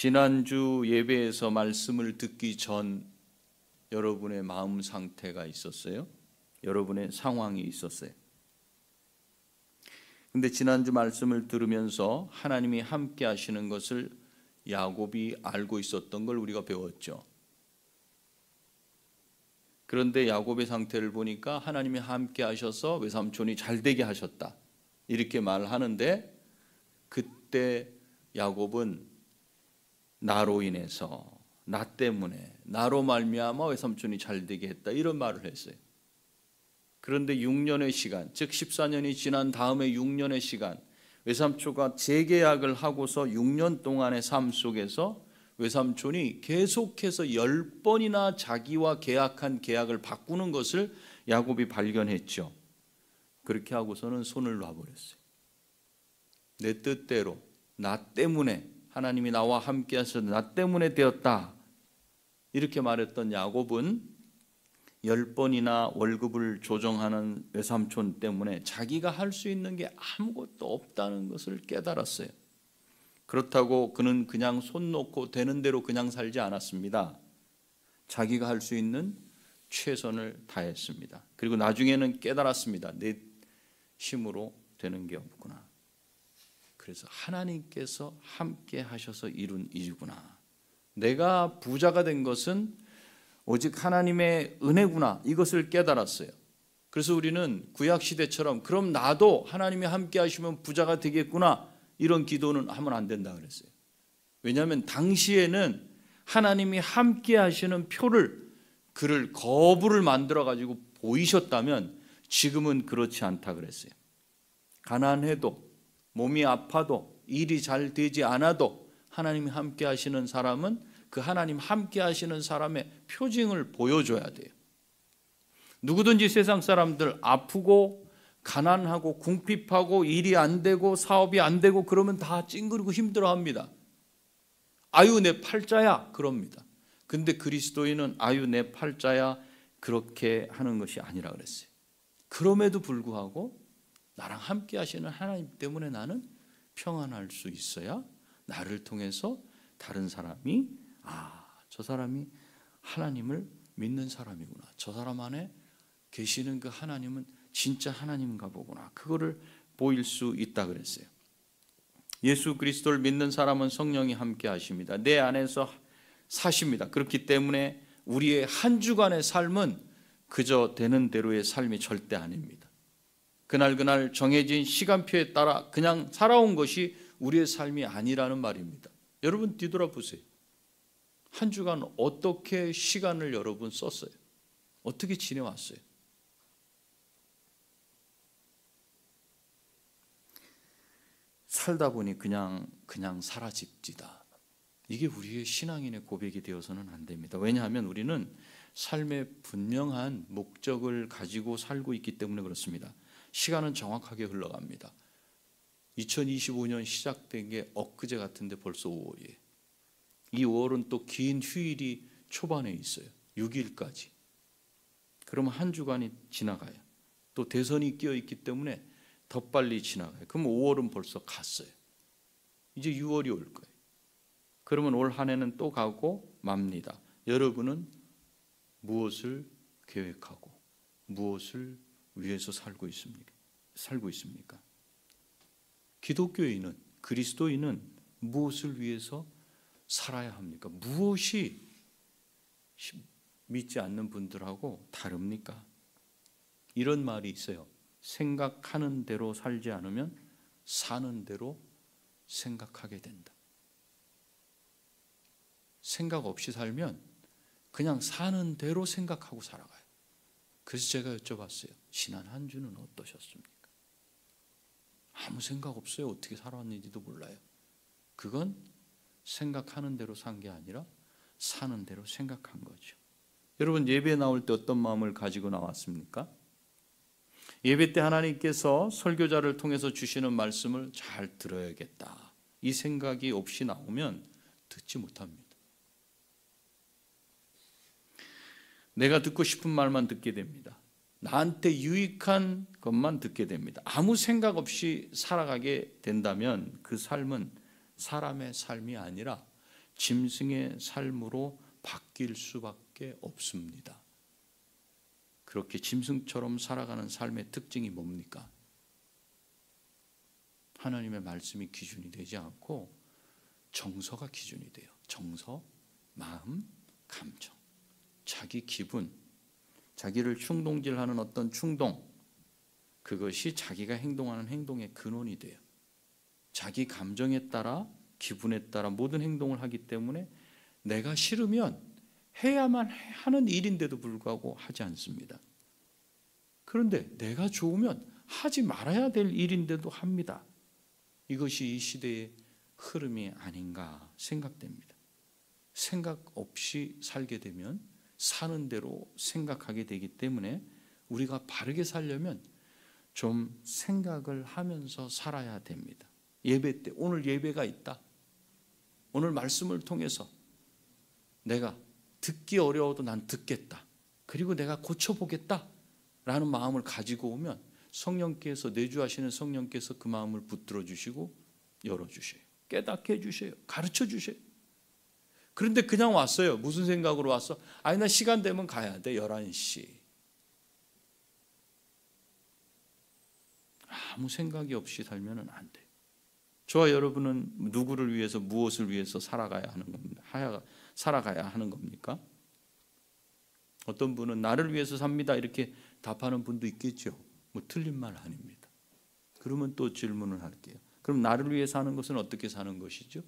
지난주 예배에서 말씀을 듣기 전 여러분의 마음 상태가 있었어요? 여러분의 상황이 있었어요? 근데 지난주 말씀을 들으면서 하나님이 함께 하시는 것을 야곱이 알고 있었던 걸 우리가 배웠죠. 그런데 야곱의 상태를 보니까 하나님이 함께 하셔서 외삼촌이 잘 되게 하셨다 이렇게 말하는데, 그때 야곱은 나로 인해서, 나 때문에, 나로 말미암아 외삼촌이 잘 되게 했다 이런 말을 했어요. 그런데 6년의 시간, 즉 14년이 지난 다음에 6년의 시간, 외삼촌과 재계약을 하고서 6년 동안의 삶 속에서 외삼촌이 계속해서 10번이나 자기와 계약한 계약을 바꾸는 것을 야곱이 발견했죠. 그렇게 하고서는 손을 놔버렸어요. 내 뜻대로, 나 때문에, 하나님이 나와 함께 하셔서 나 때문에 되었다 이렇게 말했던 야곱은 10번이나 월급을 조정하는 외삼촌 때문에 자기가 할 수 있는 게 아무것도 없다는 것을 깨달았어요. 그렇다고 그는 그냥 손 놓고 되는 대로 그냥 살지 않았습니다. 자기가 할 수 있는 최선을 다했습니다. 그리고 나중에는 깨달았습니다. 내 힘으로 되는 게 없구나. 그래서 하나님께서 함께 하셔서 이룬 일이구나. 내가 부자가 된 것은 오직 하나님의 은혜구나. 이것을 깨달았어요. 그래서 우리는 구약시대처럼 그럼 나도 하나님이 함께 하시면 부자가 되겠구나 이런 기도는 하면 안 된다 그랬어요. 왜냐하면 당시에는 하나님이 함께 하시는 표를, 그를 거부를 만들어 가지고 보이셨다면 지금은 그렇지 않다 그랬어요. 가난해도, 몸이 아파도, 일이 잘 되지 않아도 하나님이 함께 하시는 사람은 그 하나님 함께 하시는 사람의 표징을 보여줘야 돼요. 누구든지 세상 사람들 아프고 가난하고 궁핍하고 일이 안 되고 사업이 안 되고 그러면 다 찡그리고 힘들어합니다. 아유 내 팔자야 그럽니다. 근데 그리스도인은 아유 내 팔자야 그렇게 하는 것이 아니라 그랬어요. 그럼에도 불구하고 나랑 함께 하시는 하나님 때문에 나는 평안할 수 있어야 나를 통해서 다른 사람이 저 사람이 하나님을 믿는 사람이구나. 저 사람 안에 계시는 그 하나님은 진짜 하나님인가 보구나. 그거를 보일 수 있다 그랬어요. 예수 그리스도를 믿는 사람은 성령이 함께 하십니다. 내 안에서 사십니다. 그렇기 때문에 우리의 한 주간의 삶은 그저 되는 대로의 삶이 절대 아닙니다. 그날 정해진 시간표에 따라 그냥 살아온 것이 우리의 삶이 아니라는 말입니다. 여러분 뒤돌아보세요. 한 주간 어떻게 시간을 여러분 썼어요? 어떻게 지내왔어요? 살다 보니 그냥 사라집지다. 이게 우리의 신앙인의 고백이 되어서는 안 됩니다. 왜냐하면 우리는 삶의 분명한 목적을 가지고 살고 있기 때문에 그렇습니다. 시간은 정확하게 흘러갑니다. 2025년 시작된 게 엊그제 같은데 벌써 5월이에요. 이 5월은 또 긴 휴일이 초반에 있어요. 6일까지. 그러면 한 주간이 지나가요. 또 대선이 끼어 있기 때문에 더 빨리 지나가요. 그럼 5월은 벌써 갔어요. 이제 6월이 올 거예요. 그러면 올 한 해는 또 가고 맙니다. 여러분은 무엇을 계획하고 무엇을 위해서 살고 있습니까? 기독교인은, 그리스도인은 무엇을 위해서 살아야 합니까? 무엇이 믿지 않는 분들하고 다릅니까? 이런 말이 있어요. 생각하는 대로 살지 않으면 사는 대로 생각하게 된다. 생각 없이 살면 그냥 사는 대로 생각하고 살아가요. 그래서 제가 여쭤봤어요. 지난 한 주는 어떠셨습니까? 아무 생각 없어요. 어떻게 살아왔는지도 몰라요. 그건 생각하는 대로 산 게 아니라 사는 대로 생각한 거죠. 여러분 예배에 나올 때 어떤 마음을 가지고 나왔습니까? 예배 때 하나님께서 설교자를 통해서 주시는 말씀을 잘 들어야겠다. 이 생각이 없이 나오면 듣지 못합니다. 내가 듣고 싶은 말만 듣게 됩니다. 나한테 유익한 것만 듣게 됩니다. 아무 생각 없이 살아가게 된다면 그 삶은 사람의 삶이 아니라 짐승의 삶으로 바뀔 수밖에 없습니다. 그렇게 짐승처럼 살아가는 삶의 특징이 뭡니까? 하나님의 말씀이 기준이 되지 않고 정서가 기준이 돼요. 정서, 마음, 감정, 자기 기분, 자기를 충동질하는 어떤 충동, 그것이 자기가 행동하는 행동의 근원이 돼요. 자기 감정에 따라, 기분에 따라 모든 행동을 하기 때문에 내가 싫으면 해야만 하는 일인데도 불구하고 하지 않습니다. 그런데 내가 좋으면 하지 말아야 될 일인데도 합니다. 이것이 이 시대의 흐름이 아닌가 생각됩니다. 생각 없이 살게 되면 사는 대로 생각하게 되기 때문에 우리가 바르게 살려면 좀 생각을 하면서 살아야 됩니다. 예배 때 오늘 예배가 있다. 오늘 말씀을 통해서 내가 듣기 어려워도 난 듣겠다. 그리고 내가 고쳐보겠다 라는 마음을 가지고 오면 성령께서, 내주하시는 성령께서 그 마음을 붙들어 주시고 열어주셔요. 깨닫게 해주셔요. 가르쳐 주셔요. 그런데 그냥 왔어요. 무슨 생각으로 왔어? 아니 나 시간 되면 가야 돼. 11시. 아무 생각이 없이 살면 안 돼요. 저와 여러분은 누구를 위해서, 무엇을 위해서 살아가야 하는 겁니까? 어떤 분은 나를 위해서 삽니다 이렇게 답하는 분도 있겠죠. 뭐 틀린 말 아닙니다. 그러면 또 질문을 할게요. 그럼 나를 위해 사는 것은 어떻게 사는 것이죠?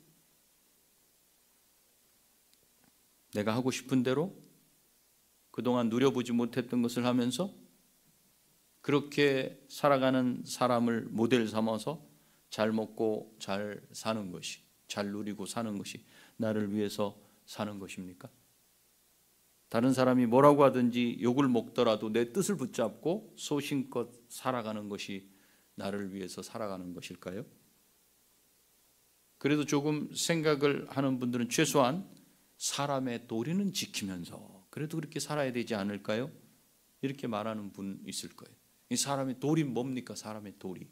내가 하고 싶은 대로 그동안 누려보지 못했던 것을 하면서 그렇게 살아가는 사람을 모델 삼아서 잘 먹고 잘 사는 것이, 잘 누리고 사는 것이 나를 위해서 사는 것입니까? 다른 사람이 뭐라고 하든지 욕을 먹더라도 내 뜻을 붙잡고 소신껏 살아가는 것이 나를 위해서 살아가는 것일까요? 그래도 조금 생각을 하는 분들은 최소한 사람의 도리는 지키면서 그래도 그렇게 살아야 되지 않을까요? 이렇게 말하는 분 있을 거예요. 이 사람의 도리 뭡니까? 사람의 도리.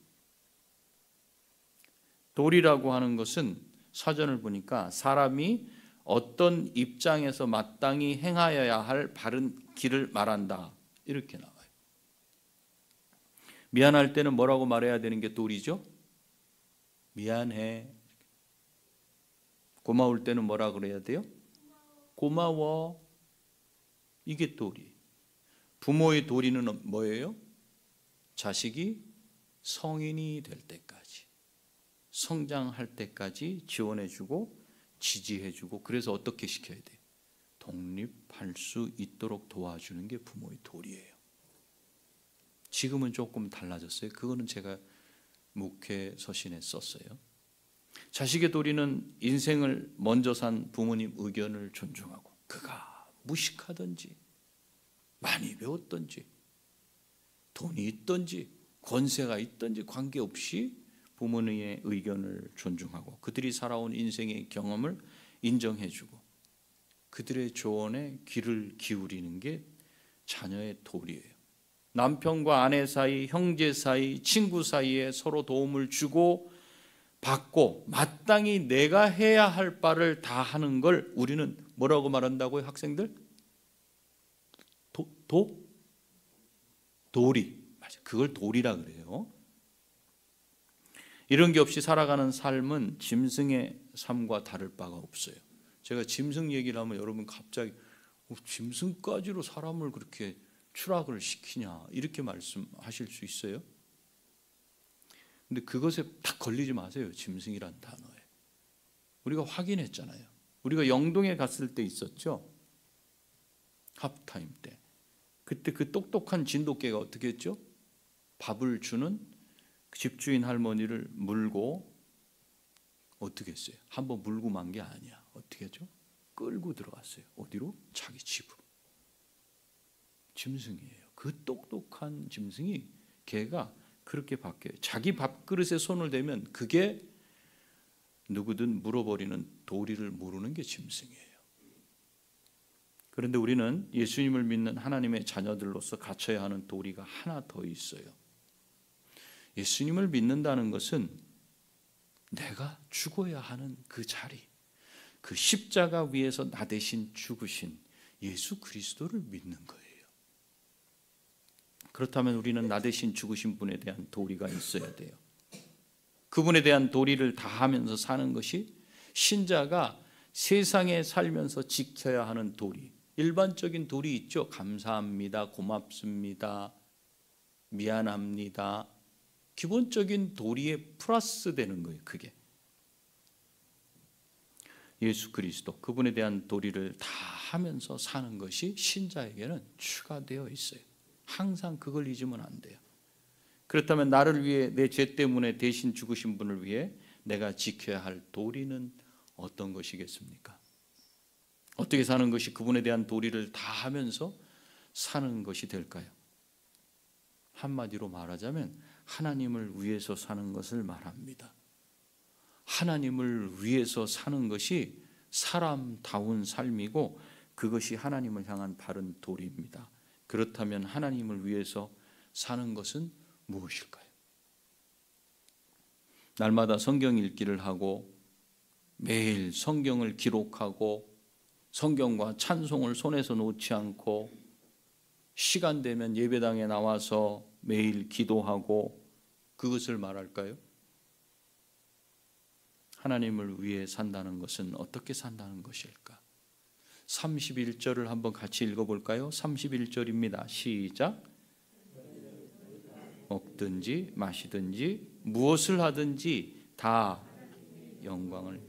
도리라고 하는 것은 사전을 보니까 사람이 어떤 입장에서 마땅히 행하여야 할 바른 길을 말한다. 이렇게 나와요. 미안할 때는 뭐라고 말해야 되는 게 도리죠? 미안해. 고마울 때는 뭐라 그래야 돼요? 고마워. 이게 도리. 부모의 도리는 뭐예요? 자식이 성인이 될 때까지, 성장할 때까지 지원해주고 지지해주고, 그래서 어떻게 시켜야 돼요? 독립할 수 있도록 도와주는 게 부모의 도리예요. 지금은 조금 달라졌어요. 그거는 제가 목회 서신에 썼어요. 자식의 도리는 인생을 먼저 산 부모님 의견을 존중하고, 그가 무식하든지 많이 배웠든지 돈이 있든지 권세가 있든지 관계없이 부모님의 의견을 존중하고 그들이 살아온 인생의 경험을 인정해주고 그들의 조언에 귀를 기울이는 게 자녀의 도리예요. 남편과 아내 사이, 형제 사이, 친구 사이에 서로 도움을 주고 받고 마땅히 내가 해야 할 바를 다 하는 걸 우리는 뭐라고 말한다고요, 학생들? 도리. 맞아, 그걸 도리라 그래요. 이런 게 없이 살아가는 삶은 짐승의 삶과 다를 바가 없어요. 제가 짐승 얘기를 하면 여러분 갑자기 짐승까지로 사람을 그렇게 추락을 시키냐 이렇게 말씀하실 수 있어요. 근데 그것에 딱 걸리지 마세요. 짐승이란 단어에. 우리가 확인했잖아요. 우리가 영동에 갔을 때 있었죠. 하프타임 때. 그때 그 똑똑한 진돗개가 어떻게 했죠? 밥을 주는 집주인 할머니를 물고 어떻게 했어요? 한번 물고 만 게 아니야. 어떻게 했죠? 끌고 들어갔어요. 어디로? 자기 집으로. 짐승이에요. 그 똑똑한 짐승이 개가 그렇게 바뀌어요. 자기 밥그릇에 손을 대면 그게 누구든 물어버리는 도리를 모르는 게 짐승이에요. 그런데 우리는 예수님을 믿는 하나님의 자녀들로서 갖춰야 하는 도리가 하나 더 있어요. 예수님을 믿는다는 것은 내가 죽어야 하는 그 자리, 그 십자가 위에서 나 대신 죽으신 예수 그리스도를 믿는 거예요. 그렇다면 우리는 나 대신 죽으신 분에 대한 도리가 있어야 돼요. 그분에 대한 도리를 다하면서 사는 것이 신자가 세상에 살면서 지켜야 하는 도리. 일반적인 도리 있죠. 감사합니다, 고맙습니다, 미안합니다. 기본적인 도리에 플러스 되는 거예요. 그게 예수 그리스도, 그분에 대한 도리를 다 하면서 사는 것이 신자에게는 추가되어 있어요. 항상 그걸 잊으면 안 돼요. 그렇다면 나를 위해, 내 죄 때문에 대신 죽으신 분을 위해 내가 지켜야 할 도리는 어떤 것이겠습니까? 어떻게 사는 것이 그분에 대한 도리를 다 하면서 사는 것이 될까요? 한마디로 말하자면 하나님을 위해서 사는 것을 말합니다. 하나님을 위해서 사는 것이 사람다운 삶이고 그것이 하나님을 향한 바른 도리입니다. 그렇다면 하나님을 위해서 사는 것은 무엇일까요? 날마다 성경 읽기를 하고 매일 성경을 기록하고 성경과 찬송을 손에서 놓지 않고 시간 되면 예배당에 나와서 매일 기도하고 그것을 말할까요? 하나님을 위해 산다는 것은 어떻게 산다는 것일까? 31절을 한번 같이 읽어볼까요? 31절입니다. 시작. 먹든지 마시든지 무엇을 하든지 다 영광을,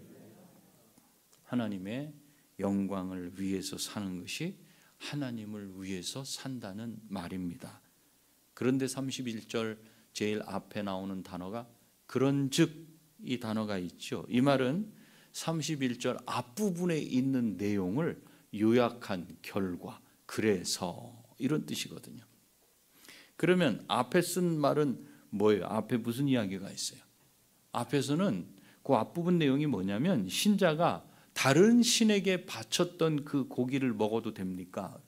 하나님의 영광을 위해서 사는 것이 하나님을 위해서 산다는 말입니다. 그런데 31절 제일 앞에 나오는 단어가 그런즉, 이 단어가 있죠. 이 말은 31절 앞부분에 있는 내용을 요약한 결과, 그래서 이런 뜻이거든요. 그러면 앞에 쓴 말은 뭐예요? 앞에 무슨 이야기가 있어요? 앞에서는 그 앞부분 내용이 뭐냐면 신자가 다른 신에게 바쳤던 그 고기를 먹어도 됩니까?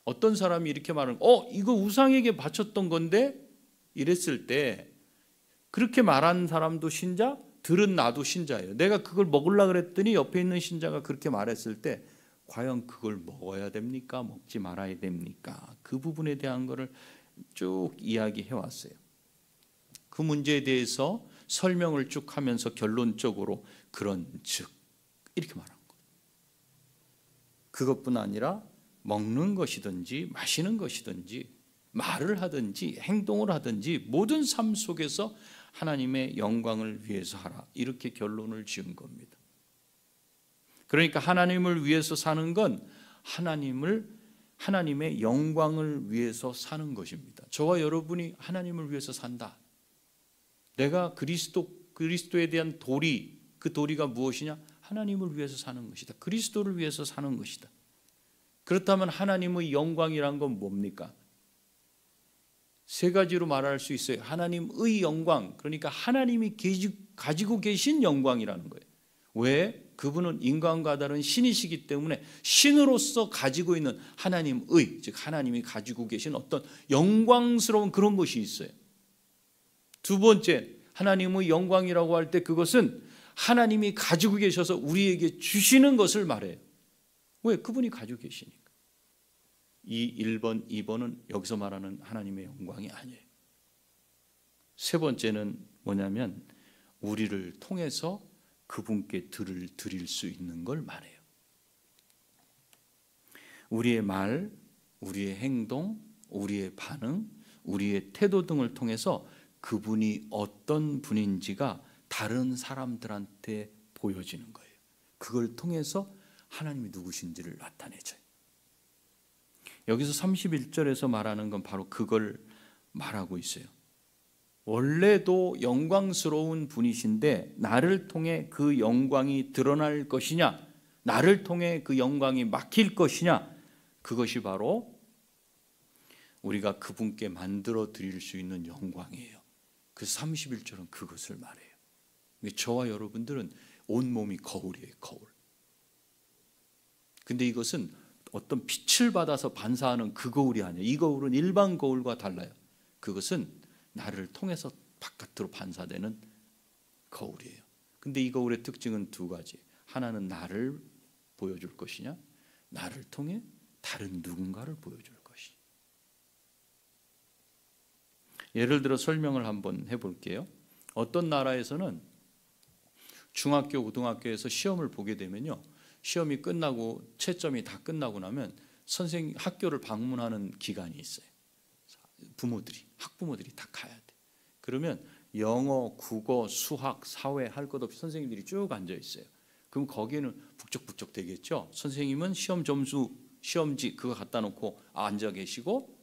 어떤 사람이 이렇게 말하는, 이거 우상에게 바쳤던 건데? 이랬을 때 그렇게 말한 사람도 신자, 들은 나도 신자예요. 내가 그걸 먹으려고 그랬더니 옆에 있는 신자가 그렇게 말했을 때 과연 그걸 먹어야 됩니까? 먹지 말아야 됩니까? 그 부분에 대한 거를 쭉 이야기해 왔어요. 그 문제에 대해서 설명을 쭉 하면서 결론적으로 그런즉 이렇게 말한 거예요. 그것뿐 아니라 먹는 것이든지 마시는 것이든지 말을 하든지 행동을 하든지 모든 삶 속에서 하나님의 영광을 위해서 하라, 이렇게 결론을 지은 겁니다. 그러니까 하나님을 위해서 사는 건 하나님의 영광을 위해서 사는 것입니다. 저와 여러분이 하나님을 위해서 산다. 내가 그리스도에 대한 도리, 그 도리가 무엇이냐? 하나님을 위해서 사는 것이다. 그리스도를 위해서 사는 것이다. 그렇다면 하나님의 영광이란 건 뭡니까? 세 가지로 말할 수 있어요. 하나님의 영광, 그러니까 하나님이 가지고 계신 영광이라는 거예요. 왜? 그분은 인간과 다른 신이시기 때문에 신으로서 가지고 있는 하나님의, 즉 하나님이 가지고 계신 어떤 영광스러운 그런 것이 있어요. 두 번째, 하나님의 영광이라고 할 때 그것은 하나님이 가지고 계셔서 우리에게 주시는 것을 말해요. 왜? 그분이 가지고 계시니까. 이 1번, 2번은 여기서 말하는 하나님의 영광이 아니에요. 세 번째는 뭐냐면 우리를 통해서 그분께 드릴 수 있는 걸 말해요. 우리의 말, 우리의 행동, 우리의 반응, 우리의 태도 등을 통해서 그분이 어떤 분인지가 다른 사람들한테 보여지는 거예요. 그걸 통해서 하나님이 누구신지를 나타내줘요. 여기서 31절에서 말하는 건 바로 그걸 말하고 있어요. 원래도 영광스러운 분이신데 나를 통해 그 영광이 드러날 것이냐, 나를 통해 그 영광이 막힐 것이냐, 그것이 바로 우리가 그분께 만들어 드릴 수 있는 영광이에요. 그 31절은 그것을 말해요. 저와 여러분들은 온몸이 거울이에요. 거울. 근데 이것은 어떤 빛을 받아서 반사하는 그 거울이 아니에요. 이 거울은 일반 거울과 달라요. 그것은 나를 통해서 바깥으로 반사되는 거울이에요. 근데 이 거울의 특징은 두 가지. 하나는 나를 보여줄 것이냐, 나를 통해 다른 누군가를 보여줄 것이냐. 예를 들어 설명을 한번 해볼게요. 어떤 나라에서는 중학교, 고등학교에서 시험을 보게 되면요, 시험이 끝나고 채점이 다 끝나고 나면 학교를 방문하는 기간이 있어요. 학부모들이 다 가야 돼. 그러면 영어, 국어, 수학, 사회 할 것 없이 선생님들이 쭉 앉아 있어요. 그럼 거기에는 북적북적 되겠죠. 선생님은 시험 점수, 시험지 그거 갖다 놓고 앉아 계시고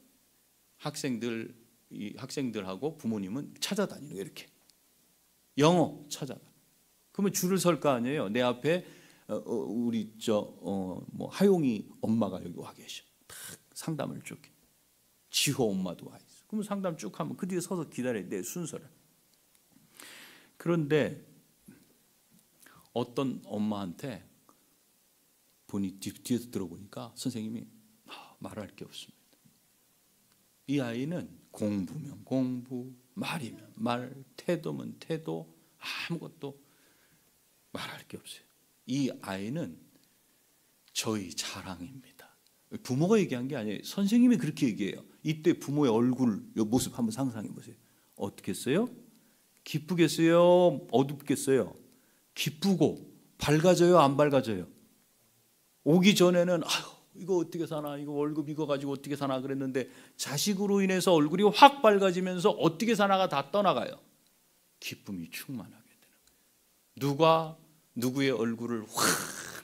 학생들하고 부모님은 찾아다니는 거예요. 이렇게 영어 찾아가. 그러면 줄을 설 거 아니에요. 내 앞에 우리 하용이 엄마가 여기 와 계셔. 딱 상담을 쭉 해. 지호 엄마도 와 있어. 그러면 상담 쭉 하면 그 뒤에 서서 기다려야 돼, 순서를. 그런데 어떤 엄마한테 본이 뒤에서 들어보니까 선생님이 말할 게 없습니다. 이 아이는 공부면 공부, 말이면 말, 태도면 태도, 아무것도 말할 게 없어요. 이 아이는 저희 자랑입니다. 부모가 얘기한 게 아니에요. 선생님이 그렇게 얘기해요. 이때 부모의 얼굴 모습 한번 상상해 보세요. 어떻겠어요? 기쁘겠어요? 어둡겠어요? 기쁘고 밝아져요? 안 밝아져요? 오기 전에는 이거 어떻게 사나, 이거 월급 이거 가지고 어떻게 사나 그랬는데 자식으로 인해서 얼굴이 확 밝아지면서 어떻게 사나가 다 떠나가요. 기쁨이 충만하게 되는 거예요. 누가 누구의 얼굴을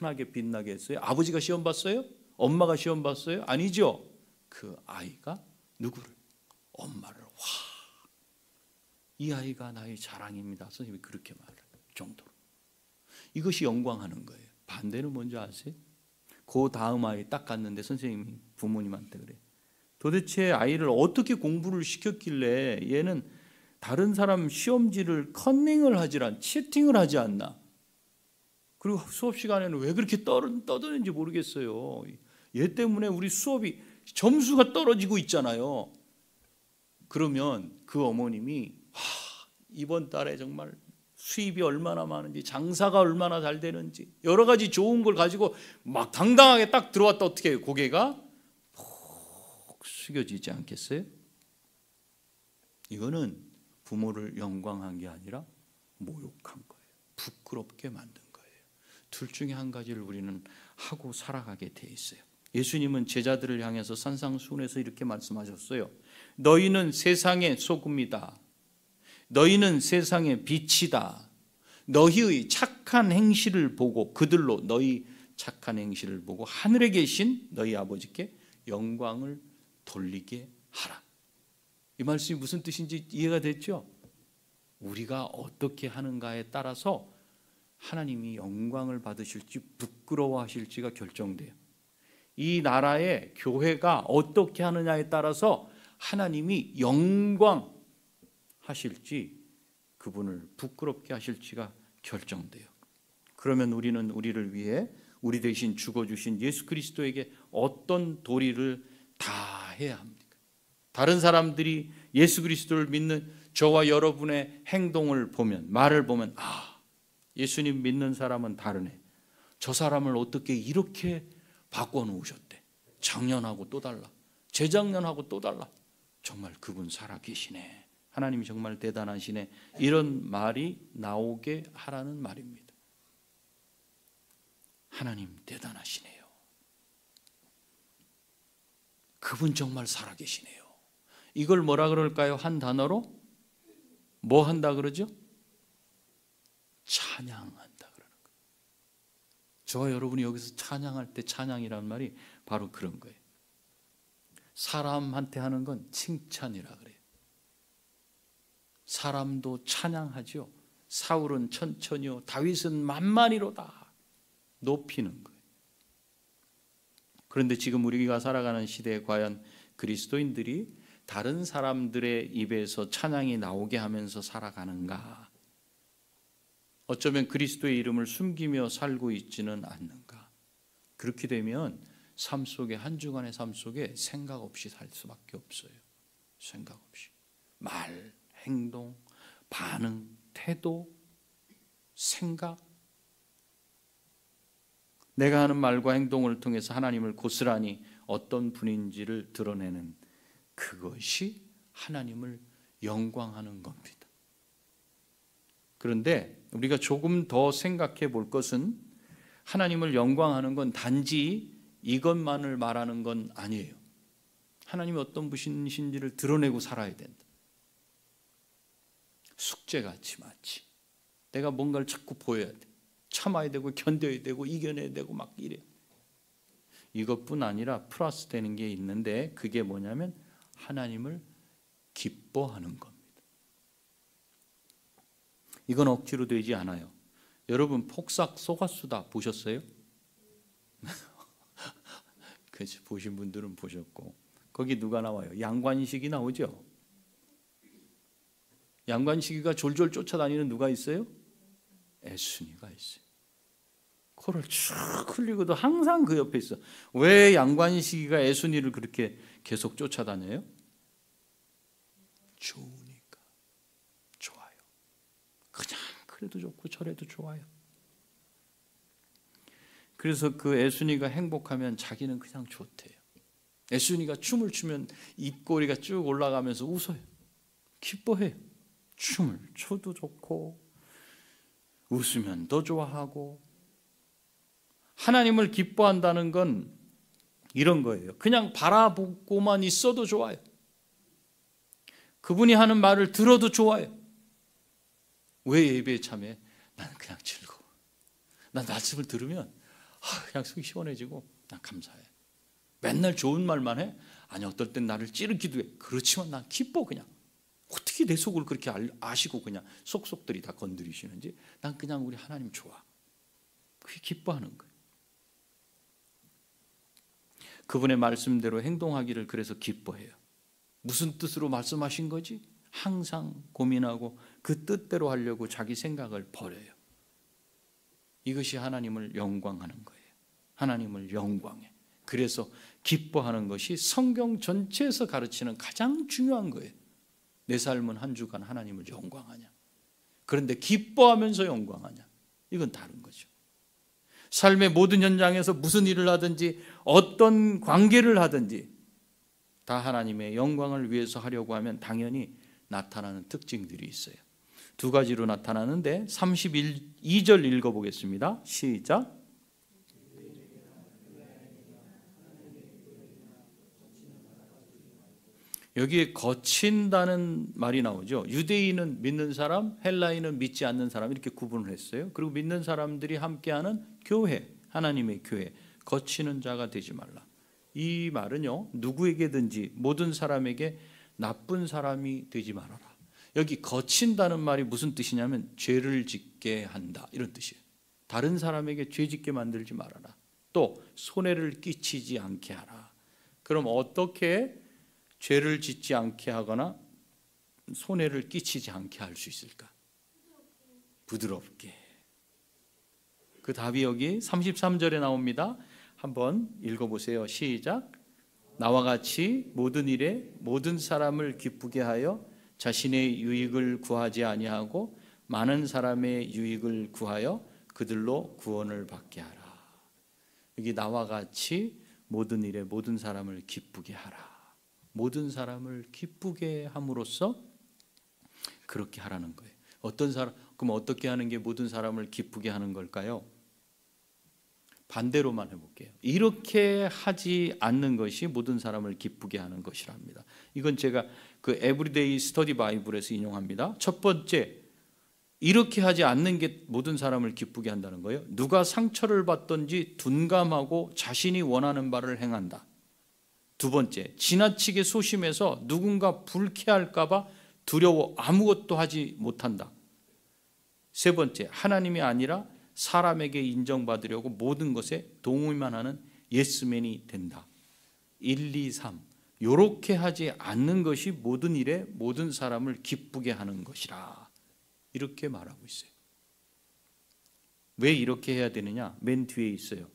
환하게 빛나게 했어요? 아버지가 시험 봤어요? 엄마가 시험 봤어요? 아니죠. 그 아이가 누구를? 엄마를 이 아이가 나의 자랑입니다. 선생님이 그렇게 말할 정도로. 이것이 영광하는 거예요. 반대는 뭔지 아세요? 그 다음 아이 딱 갔는데 선생님이 부모님한테 그래. 도대체 아이를 어떻게 공부를 시켰길래 얘는 다른 사람 시험지를 컨닝을 채팅을 하지 않나? 그리고 수업 시간에는 왜 그렇게 떠드는지 모르겠어요. 얘 때문에 우리 수업이 점수가 떨어지고 있잖아요. 그러면 그 어머님이 이번 달에 정말 수입이 얼마나 많은지, 장사가 얼마나 잘 되는지 여러 가지 좋은 걸 가지고 막 당당하게 딱 들어왔다 어떻게 해요? 고개가 푹 숙여지지 않겠어요? 이거는 부모를 영광한 게 아니라 모욕한 거예요. 부끄럽게 만든 거예요. 둘 중에 한 가지를 우리는 하고 살아가게 돼 있어요. 예수님은 제자들을 향해서 산상수훈에서 이렇게 말씀하셨어요. 너희는 세상의 소금이다. 너희는 세상의 빛이다. 너희의 착한 행실을 보고 그들로 너희 착한 행실을 보고 하늘에 계신 너희 아버지께 영광을 돌리게 하라. 이 말씀이 무슨 뜻인지 이해가 됐죠? 우리가 어떻게 하는가에 따라서 하나님이 영광을 받으실지 부끄러워하실지가 결정돼요. 이 나라의 교회가 어떻게 하느냐에 따라서 하나님이 영광 하실지 그분을 부끄럽게 하실지가 결정돼요. 그러면 우리는 우리를 위해 우리 대신 죽어주신 예수 그리스도에게 어떤 도리를 다 해야 합니까? 다른 사람들이 예수 그리스도를 믿는 저와 여러분의 행동을 보면, 말을 보면 예수님 믿는 사람은 다르네. 저 사람을 어떻게 이렇게 바꿔놓으셨대. 작년하고 또 달라. 재작년하고 또 달라. 정말 그분 살아계시네. 하나님이 정말 대단하시네. 이런 말이 나오게 하라는 말입니다. 하나님 대단하시네요. 그분 정말 살아계시네요. 이걸 뭐라 그럴까요? 한 단어로 뭐 한다 그러죠? 찬양한다 그러는 거예요. 저와 여러분이 여기서 찬양할 때 찬양이라는 말이 바로 그런 거예요. 사람한테 하는 건 칭찬이라 그래요. 사람도 찬양하죠. 사울은 천천히요, 다윗은 만만히로다. 높이는 거예요. 그런데 지금 우리가 살아가는 시대에 과연 그리스도인들이 다른 사람들의 입에서 찬양이 나오게 하면서 살아가는가? 어쩌면 그리스도의 이름을 숨기며 살고 있지는 않는가? 그렇게 되면 삶 속에, 한 주간의 삶 속에 생각 없이 살 수밖에 없어요. 생각 없이. 말, 행동, 반응, 태도, 생각, 내가 하는 말과 행동을 통해서 하나님을 고스란히 어떤 분인지를 드러내는 그것이 하나님을 영광하는 겁니다. 그런데 우리가 조금 더 생각해 볼 것은 하나님을 영광하는 건 단지 이것만을 말하는 건 아니에요. 하나님이 어떤 분이신지를 드러내고 살아야 된다. 숙제같이 마치 내가 뭔가를 자꾸 보여야 돼. 참아야 되고 견뎌야 되고 이겨내야 되고 막 이래. 이것뿐 아니라 플러스 되는 게 있는데 그게 뭐냐면 하나님을 기뻐하는 겁니다. 이건 억지로 되지 않아요. 여러분 폭삭 속았수다 보셨어요? 그치, 보신 분들은 보셨고 거기 누가 나와요? 양관식이 나오죠. 양관식이가 졸졸 쫓아다니는 누가 있어요? 애순이가 있어요. 코를 쭉 흘리고도 항상 그 옆에 있어. 왜 양관식이가 애순이를 그렇게 계속 쫓아다녀요? 좋으니까. 좋아요. 그냥 그래도 좋고 저래도 좋아요. 그래서 그 애순이가 행복하면 자기는 그냥 좋대요. 애순이가 춤을 추면 입꼬리가 쭉 올라가면서 웃어요. 기뻐해요. 춤을 춰도 좋고 웃으면 더 좋아하고. 하나님을 기뻐한다는 건 이런 거예요. 그냥 바라보고만 있어도 좋아요. 그분이 하는 말을 들어도 좋아요. 왜 예배에 참여해? 나는 그냥 즐거워. 난 말씀을 들으면 그냥 속이 시원해지고 난 감사해. 맨날 좋은 말만 해? 아니 어떨 땐 나를 찌르기도 해. 그렇지만 난 기뻐. 그냥 어떻게 내 속을 그렇게 아시고 그냥 속속들이 다 건드리시는지. 난 그냥 우리 하나님 좋아. 그게 기뻐하는 거예요. 그분의 말씀대로 행동하기를 그래서 기뻐해요. 무슨 뜻으로 말씀하신 거지? 항상 고민하고 그 뜻대로 하려고 자기 생각을 버려요. 이것이 하나님을 영광하는 거예요. 하나님을 영광해. 그래서 기뻐하는 것이 성경 전체에서 가르치는 가장 중요한 거예요. 내 삶은 한 주간 하나님을 영광하냐. 그런데 기뻐하면서 영광하냐. 이건 다른 거죠. 삶의 모든 현장에서 무슨 일을 하든지 어떤 관계를 하든지 다 하나님의 영광을 위해서 하려고 하면 당연히 나타나는 특징들이 있어요. 두 가지로 나타나는데 32절 읽어보겠습니다. 시작. 여기에 거친다는 말이 나오죠. 유대인은 믿는 사람, 헬라인은 믿지 않는 사람 이렇게 구분을 했어요. 그리고 믿는 사람들이 함께하는 교회, 하나님의 교회, 거치는 자가 되지 말라. 이 말은요, 누구에게든지 모든 사람에게 나쁜 사람이 되지 말아라. 여기 거친다는 말이 무슨 뜻이냐면 죄를 짓게 한다 이런 뜻이에요. 다른 사람에게 죄 짓게 만들지 말아라. 또 손해를 끼치지 않게 하라. 그럼 어떻게 죄를 짓지 않게 하거나 손해를 끼치지 않게 할 수 있을까? 부드럽게. 그 답이 여기 33절에 나옵니다. 한번 읽어보세요. 시작. 나와 같이 모든 일에 모든 사람을 기쁘게 하여 자신의 유익을 구하지 아니하고 많은 사람의 유익을 구하여 그들로 구원을 받게 하라. 여기 나와 같이 모든 일에 모든 사람을 기쁘게 하라. 모든 사람을 기쁘게 함으로써 그렇게 하라는 거예요. 어떤 사람, 그럼 어떻게 하는 게 모든 사람을 기쁘게 하는 걸까요? 반대로만 해볼게요. 이렇게 하지 않는 것이 모든 사람을 기쁘게 하는 것이랍니다. 이건 제가 그 에브리데이 스터디 바이블에서 인용합니다. 첫 번째, 이렇게 하지 않는 게 모든 사람을 기쁘게 한다는 거예요. 누가 상처를 받든지 둔감하고 자신이 원하는 바를 행한다. 두 번째, 지나치게 소심해서 누군가 불쾌할까 봐 두려워 아무것도 하지 못한다. 세 번째, 하나님이 아니라 사람에게 인정받으려고 모든 것에 동의만 하는 예스맨이 된다. 1, 2, 3 이렇게 하지 않는 것이 모든 일에 모든 사람을 기쁘게 하는 것이라. 이렇게 말하고 있어요. 왜 이렇게 해야 되느냐? 맨 뒤에 있어요.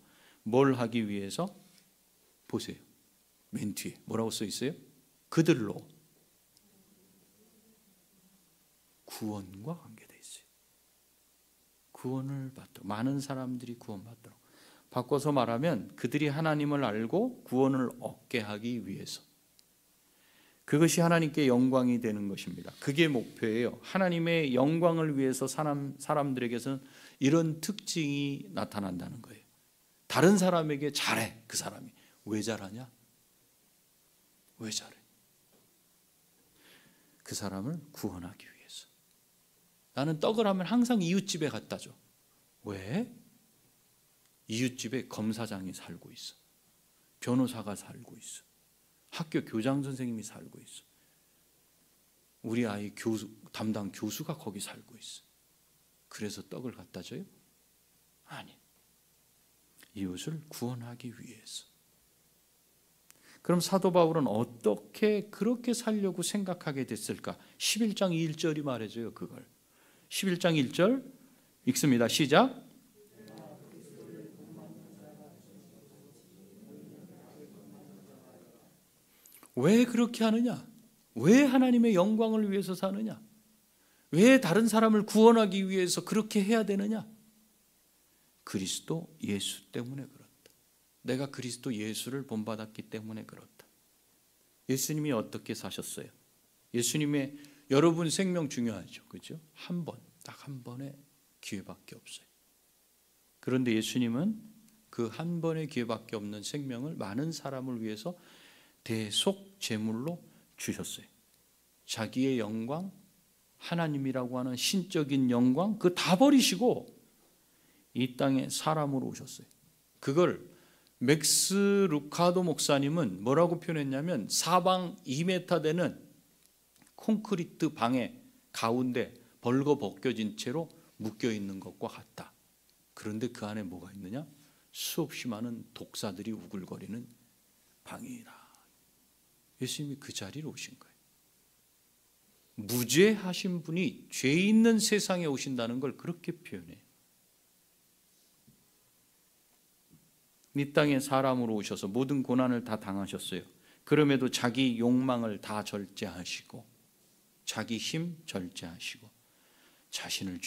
뭘 하기 위해서? 보세요. 맨 뒤에 뭐라고 써 있어요? 그들로 구원과 관계되어 있어요. 구원을 받도록, 많은 사람들이 구원받도록. 바꿔서 말하면 그들이 하나님을 알고 구원을 얻게 하기 위해서, 그것이 하나님께 영광이 되는 것입니다. 그게 목표예요. 하나님의 영광을 위해서 사람들에게서는 이런 특징이 나타난다는 거예요. 다른 사람에게 잘해. 그 사람이 왜 잘하냐? 왜 잘해? 그 사람을 구원하기 위해서. 나는 떡을 하면 항상 이웃집에 갖다 줘. 왜? 이웃집에 검사장이 살고 있어. 변호사가 살고 있어. 학교 교장 선생님이 살고 있어. 우리 아이 담당 교수가 거기 살고 있어. 그래서 떡을 갖다 줘요? 아니, 이웃을 구원하기 위해서. 그럼 사도 바울은 어떻게 그렇게 살려고 생각하게 됐을까? 11장 1절이 말해줘요. 그걸 11장 1절 읽습니다. 시작. 왜 그렇게 하느냐? 왜 하나님의 영광을 위해서 사느냐? 왜 다른 사람을 구원하기 위해서 그렇게 해야 되느냐? 그리스도 예수 때문에 그렇다. 내가 그리스도 예수를 본받았기 때문에 그렇다. 예수님이 어떻게 사셨어요? 예수님의, 여러분 생명 중요하죠. 그렇죠? 한 번, 딱 한 번의 기회밖에 없어요. 그런데 예수님은 그 한 번의 기회밖에 없는 생명을 많은 사람을 위해서 대속 제물로 주셨어요. 자기의 영광, 하나님이라고 하는 신적인 영광, 그거 다 버리시고 이 땅에 사람으로 오셨어요. 그걸 맥스 루카도 목사님은 뭐라고 표현했냐면 사방 2m 되는 콘크리트 방의 가운데 벌거벗겨진 채로 묶여 있는 것과 같다. 그런데 그 안에 뭐가 있느냐? 수없이 많은 독사들이 우글거리는 방이라. 예수님이 그 자리로 오신 거예요. 무죄하신 분이 죄 있는 세상에 오신다는 걸 그렇게 표현해요. 이 땅에 사람으로 오셔서 모든 고난을 다 당하셨어요. 그럼에도 자기 욕망을 다 절제하시고 자기 힘 절제하시고 자신을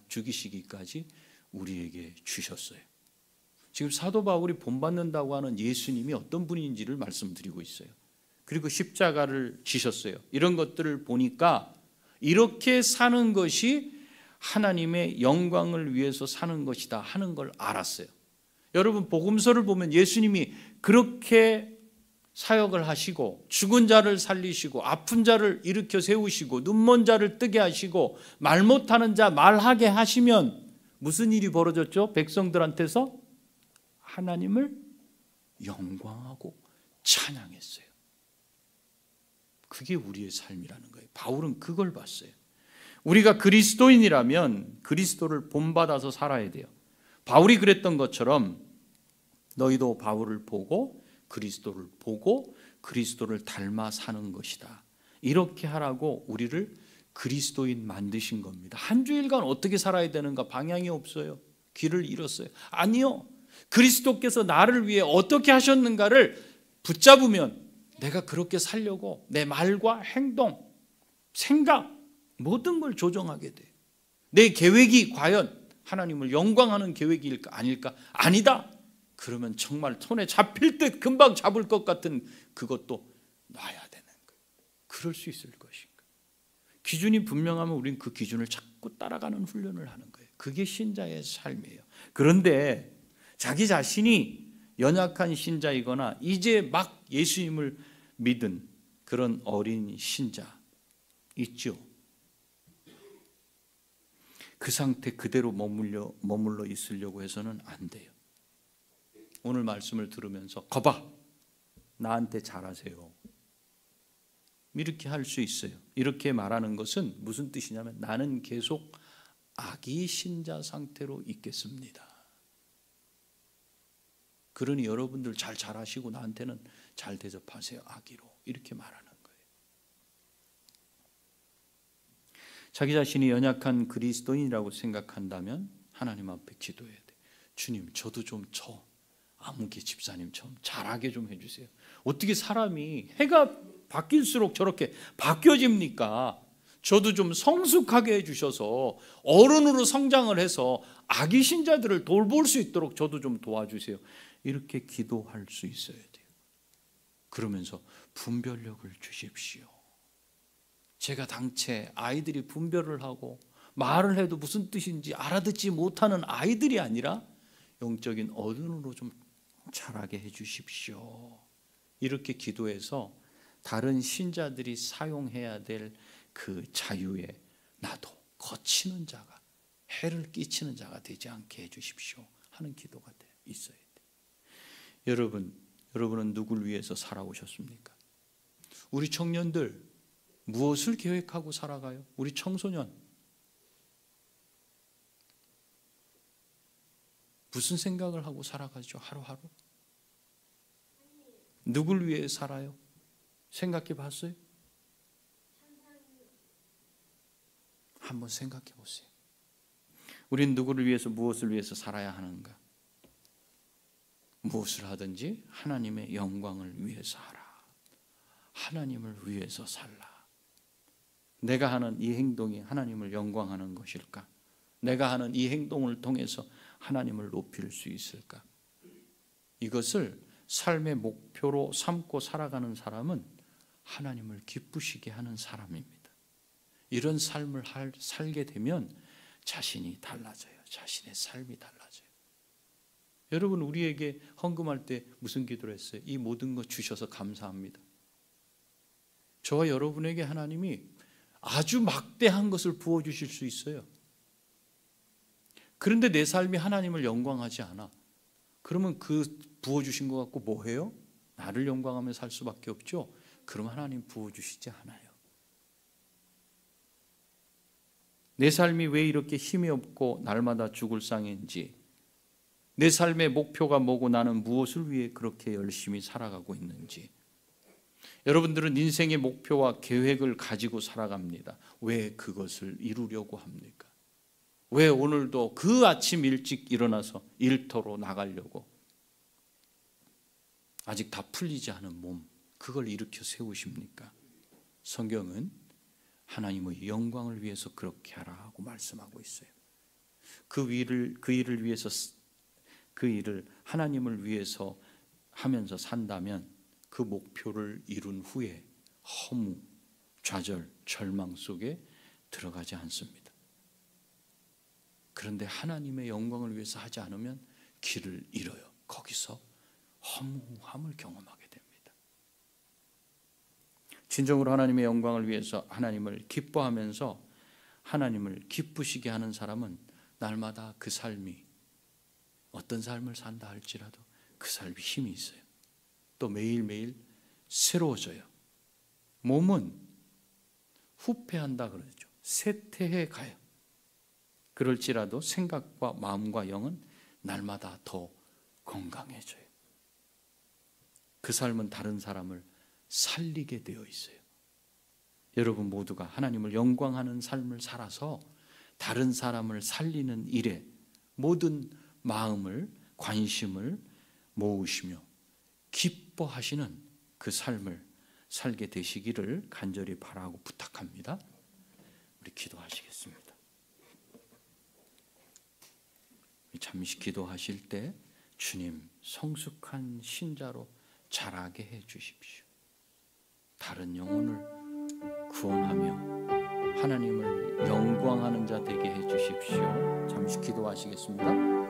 죽이시기까지 우리에게 주셨어요. 지금 사도 바울이 본받는다고 하는 예수님이 어떤 분인지를 말씀드리고 있어요. 그리고 십자가를 지셨어요. 이런 것들을 보니까 이렇게 사는 것이 하나님의 영광을 위해서 사는 것이다 하는 걸 알았어요. 여러분 복음서를 보면 예수님이 그렇게 사역을 하시고 죽은 자를 살리시고 아픈 자를 일으켜 세우시고 눈먼 자를 뜨게 하시고 말 못하는 자 말하게 하시면 무슨 일이 벌어졌죠? 백성들한테서 하나님을 영광하고 찬양했어요. 그게 우리의 삶이라는 거예요. 바울은 그걸 봤어요. 우리가 그리스도인이라면 그리스도를 본받아서 살아야 돼요. 바울이 그랬던 것처럼 너희도 바울을 보고 그리스도를 보고 그리스도를 닮아 사는 것이다. 이렇게 하라고 우리를 그리스도인 만드신 겁니다. 한 주일간 어떻게 살아야 되는가 방향이 없어요. 길을 잃었어요. 아니요. 그리스도께서 나를 위해 어떻게 하셨는가를 붙잡으면 내가 그렇게 살려고 내 말과 행동, 생각 모든 걸 조정하게 돼. 내 계획이 과연 하나님을 영광하는 계획일까 아닐까? 아니다. 그러면 정말 손에 잡힐 듯 금방 잡을 것 같은 그것도 놔야 되는 거예요. 그럴 수 있을 것인가? 기준이 분명하면 우리는 그 기준을 자꾸 따라가는 훈련을 하는 거예요. 그게 신자의 삶이에요. 그런데 자기 자신이 연약한 신자이거나 이제 막 예수님을 믿은 그런 어린 신자 있죠. 그 상태 그대로 머물러 있으려고 해서는 안 돼요. 오늘 말씀을 들으면서 거봐 나한테 잘하세요 이렇게 할 수 있어요. 이렇게 말하는 것은 무슨 뜻이냐면 나는 계속 아기 신자 상태로 있겠습니다. 그러니 여러분들 잘 잘하시고 나한테는 잘 대접하세요. 아기로 이렇게 말하는 거예요. 자기 자신이 연약한 그리스도인이라고 생각한다면 하나님 앞에 기도해야 돼. 주님 저도 좀 아무개 집사님처럼 잘하게 좀 해주세요. 어떻게 사람이 해가 바뀔수록 저렇게 바뀌어집니까? 저도 좀 성숙하게 해주셔서 어른으로 성장을 해서 아기 신자들을 돌볼 수 있도록 저도 좀 도와주세요. 이렇게 기도할 수 있어야 돼요. 그러면서 분별력을 주십시오. 제가 당최 아이들이 분별을 하고 말을 해도 무슨 뜻인지 알아듣지 못하는 아이들이 아니라 영적인 어른으로 좀 자라게 해 주십시오. 이렇게 기도해서 다른 신자들이 사용해야 될 그 자유에 나도 거치는 자가, 해를 끼치는 자가 되지 않게 해 주십시오 하는 기도가 있어야 돼요. 여러분은 누굴 위해서 살아오셨습니까? 우리 청년들 무엇을 계획하고 살아가요? 우리 청소년 무슨 생각을 하고 살아가죠? 하루하루 누굴 위해 살아요? 생각해 봤어요? 한번 생각해 보세요. 우린 누구를 위해서, 무엇을 위해서 살아야 하는가? 무엇을 하든지 하나님의 영광을 위해서 하라. 하나님을 위해서 살라. 내가 하는 이 행동이 하나님을 영광하는 것일까? 내가 하는 이 행동을 통해서 하나님을 높일 수 있을까? 이것을 삶의 목표로 삼고 살아가는 사람은 하나님을 기쁘시게 하는 사람입니다. 이런 삶을 살게 되면 자신이 달라져요. 자신의 삶이 달라져요. 여러분, 우리에게 헌금할 때 무슨 기도를 했어요? 이 모든 것 주셔서 감사합니다. 저와 여러분에게 하나님이 아주 막대한 것을 부어주실 수 있어요. 그런데 내 삶이 하나님을 영광하지 않아. 그러면 그 부어주신 것 갖고 뭐 해요? 나를 영광하며 살 수밖에 없죠. 그럼 하나님 부어주시지 않아요. 내 삶이 왜 이렇게 힘이 없고 날마다 죽을 상인지, 내 삶의 목표가 뭐고 나는 무엇을 위해 그렇게 열심히 살아가고 있는지. 여러분들은 인생의 목표와 계획을 가지고 살아갑니다. 왜 그것을 이루려고 합니까? 왜 오늘도 그 아침 일찍 일어나서 일터로 나가려고, 아직 다 풀리지 않은 몸, 그걸 일으켜 세우십니까? 성경은 하나님의 영광을 위해서 그렇게 하라 하고 말씀하고 있어요. 그 일을 위해서, 그 일을 하나님을 위해서 하면서 산다면 그 목표를 이룬 후에 허무, 좌절, 절망 속에 들어가지 않습니다. 그런데 하나님의 영광을 위해서 하지 않으면 길을 잃어요. 거기서 허무함을 경험하게 됩니다. 진정으로 하나님의 영광을 위해서 하나님을 기뻐하면서 하나님을 기쁘시게 하는 사람은 날마다 그 삶이, 어떤 삶을 산다 할지라도 그 삶이 힘이 있어요. 또 매일매일 새로워져요. 몸은 후패한다 그러죠. 쇠퇴해 가요. 그럴지라도 생각과 마음과 영은 날마다 더 건강해져요. 그 삶은 다른 사람을 살리게 되어 있어요. 여러분 모두가 하나님을 영광하는 삶을 살아서 다른 사람을 살리는 일에 모든 마음을, 관심을 모으시며 기뻐하시는 그 삶을 살게 되시기를 간절히 바라고 부탁합니다. 우리 기도하시겠습니다. 잠시 기도하실 때 주님, 성숙한 신자로 자라게 해 주십시오. 다른 영혼을 구원하며 하나님을 영광하는 자 되게 해 주십시오. 잠시 기도하시겠습니다.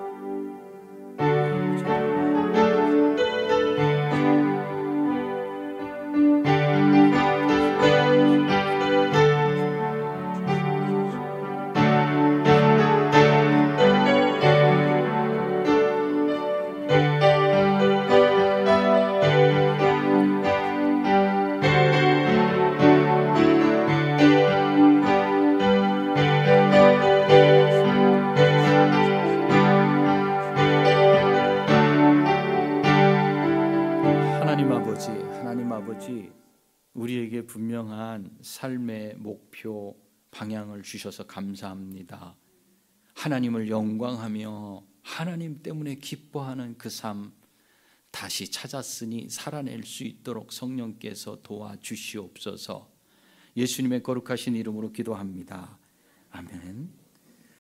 하나님 아버지, 우리에게 분명한 삶의 목표, 방향을 주셔서 감사합니다. 하나님을 영광하며 하나님 때문에 기뻐하는 그 삶 다시 찾았으니 살아낼 수 있도록 성령께서 도와주시옵소서. 예수님의 거룩하신 이름으로 기도합니다. 아멘.